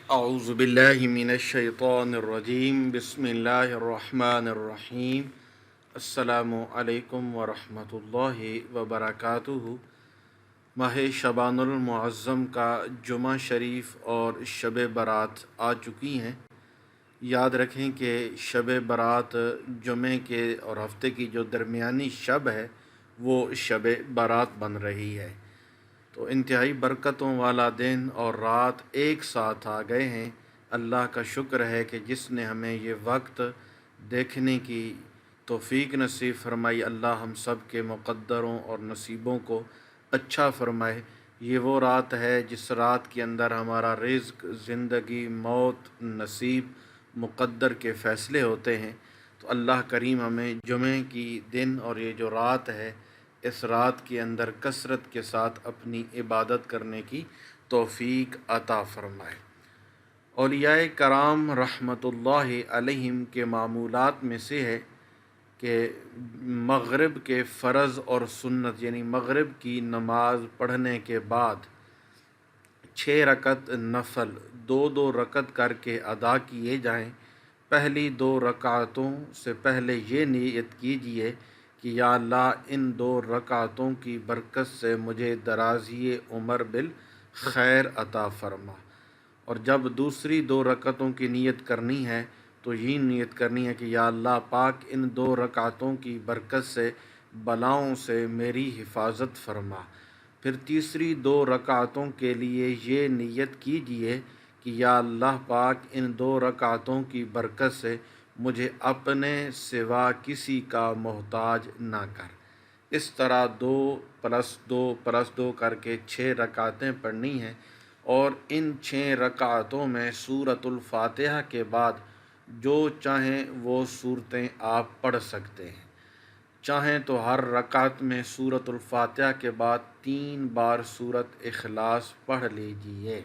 اعوذ باللہ من الشیطان الرجیم بسم اللہ الرحمن الرحیم السلام علیکم ورحمۃ اللہ وبرکاتہ۔ ماہ شعبان المعظم کا جمعہ شریف اور شب برات آ چکی ہیں۔ یاد رکھیں کہ شب برات جمعے کے اور ہفتے کی جو درمیانی شب ہے وہ شب برات بن رہی ہے، تو انتہائی برکتوں والا دن اور رات ایک ساتھ آ گئے ہیں۔ اللہ کا شکر ہے کہ جس نے ہمیں یہ وقت دیکھنے کی توفیق نصیب فرمائی۔ اللہ ہم سب کے مقدروں اور نصیبوں کو اچھا فرمائے۔ یہ وہ رات ہے جس رات کے اندر ہمارا رزق، زندگی، موت، نصیب، مقدر کے فیصلے ہوتے ہیں۔ تو اللہ کریم ہمیں جمعے کی دن اور یہ جو رات ہے، اس رات کے اندر کثرت کے ساتھ اپنی عبادت کرنے کی توفیق عطا فرمائے۔ اولیاء کرام رحمۃ اللہ علیہم کے معمولات میں سے ہے کہ مغرب کے فرض اور سنت یعنی مغرب کی نماز پڑھنے کے بعد 6 رکعت نفل 2 رکعت کر کے ادا کیے جائیں۔ پہلی 2 رکعتوں سے پہلے یہ نیت کیجیے کہ یا اللہ ان 2 رکعتوں کی برکت سے مجھے درازی عمر بالخیر عطا فرما۔ اور جب دوسری 2 رکعتوں کی نیت کرنی ہے تو یہ نیت کرنی ہے کہ یا اللہ پاک ان 2 رکعتوں کی برکت سے بلاؤں سے میری حفاظت فرما۔ پھر تیسری 2 رکعتوں کے لیے یہ نیت کیجیے کہ یا اللہ پاک ان 2 رکعتوں کی برکت سے مجھے اپنے سوا کسی کا محتاج نہ کر۔ اس طرح 2+2+2 کر کے 6 رکعتیں پڑھنی ہیں، اور ان 6 رکعتوں میں سورۃ الفاتحہ کے بعد جو چاہیں وہ صورتیں آپ پڑھ سکتے ہیں۔ چاہیں تو ہر رکعت میں سورۃ الفاتحہ کے بعد 3 بار سورۃ اخلاص پڑھ لیجئے۔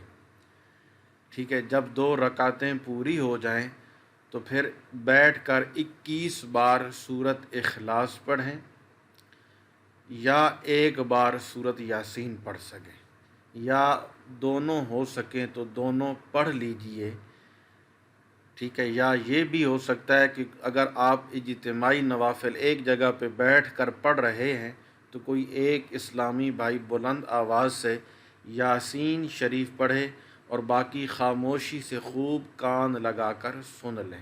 ٹھیک ہے، جب 2 رکعتیں پوری ہو جائیں تو پھر بیٹھ کر 21 بار سورۃ اخلاص پڑھیں، یا 1 بار سورۃ یاسین پڑھ سکیں، یا دونوں ہو سکیں تو دونوں پڑھ لیجئے۔ ٹھیک ہے، یا یہ بھی ہو سکتا ہے کہ اگر آپ اجتماعی نوافل ایک جگہ پہ بیٹھ کر پڑھ رہے ہیں تو کوئی ایک اسلامی بھائی بلند آواز سے یاسین شریف پڑھے اور باقی خاموشی سے خوب کان لگا کر سن لیں۔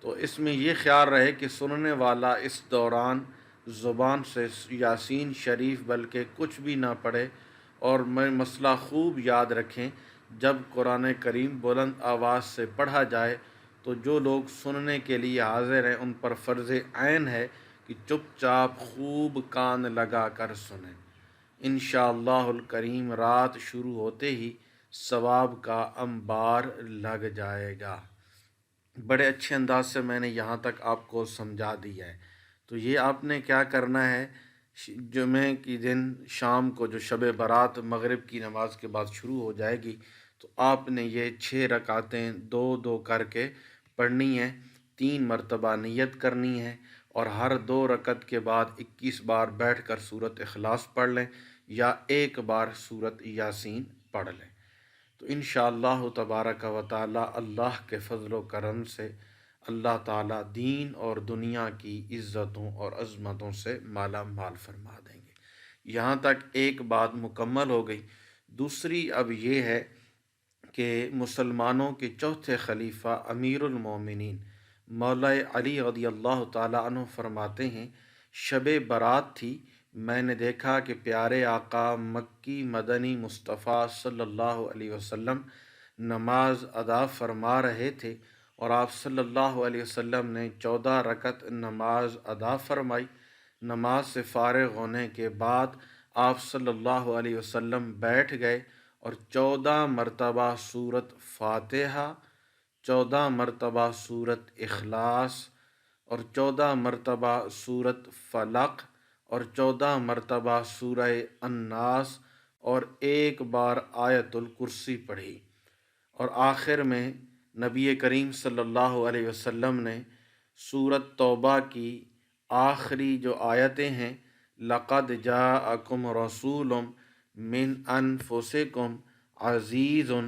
تو اس میں یہ خیال رہے کہ سننے والا اس دوران زبان سے یاسین شریف بلکہ کچھ بھی نہ پڑھے، اور میں مسئلہ خوب یاد رکھیں، جب قرآن کریم بلند آواز سے پڑھا جائے تو جو لوگ سننے کے لیے حاضر ہیں ان پر فرض عین ہے کہ چپ چاپ خوب کان لگا کر سنیں۔ انشاءاللہ الکریم رات شروع ہوتے ہی ثواب کا انبار لگ جائے گا۔ بڑے اچھے انداز سے میں نے یہاں تک آپ کو سمجھا دیا ہے۔ تو یہ آپ نے کیا کرنا ہے، جمعے کی دن شام کو جو شب برات مغرب کی نماز کے بعد شروع ہو جائے گی، تو آپ نے یہ 6 رکعتیں 2 کر کے پڑھنی ہیں، 3 مرتبہ نیت کرنی ہے، اور ہر 2 رکعت کے بعد 21 بار بیٹھ کر سورۃ اخلاص پڑھ لیں، یا 1 بار سورۃ یاسین پڑھ لیں۔ تو انشاءاللہ تبارک و تعالی اللہ کے فضل و کرم سے اللہ تعالیٰ دین اور دنیا کی عزتوں اور عظمتوں سے مالا مال فرما دیں گے۔ یہاں تک ایک بات مکمل ہو گئی۔ دوسری اب یہ ہے کہ مسلمانوں کے چوتھے خلیفہ امیر المومنین مولا علی رضی اللہ تعالیٰ عنہ فرماتے ہیں، شب برات تھی، میں نے دیکھا کہ پیارے آقا مکی مدنی مصطفیٰ صلی اللہ علیہ وسلم نماز ادا فرما رہے تھے، اور آپ صلی اللہ علیہ وسلم نے 14 رکعت نماز ادا فرمائی۔ نماز سے فارغ ہونے کے بعد آپ صلی اللہ علیہ وسلم بیٹھ گئے اور 14 مرتبہ سورۃ فاتحہ، 14 مرتبہ سورۃ اخلاص، اور 14 مرتبہ سورۃ فلق، اور 14 مرتبہ سورہ الناس، اور 1 بار آیت الکرسی پڑھی۔ اور آخر میں نبی کریم صلی اللہ علیہ وسلم نے سورۃ توبہ کی آخری جو آیتیں ہیں، لَقَدْ جَاءَكُمْ رَسُولٌ مِّنْ أَنفُسِكُمْ عَزِيزٌ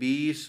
20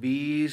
20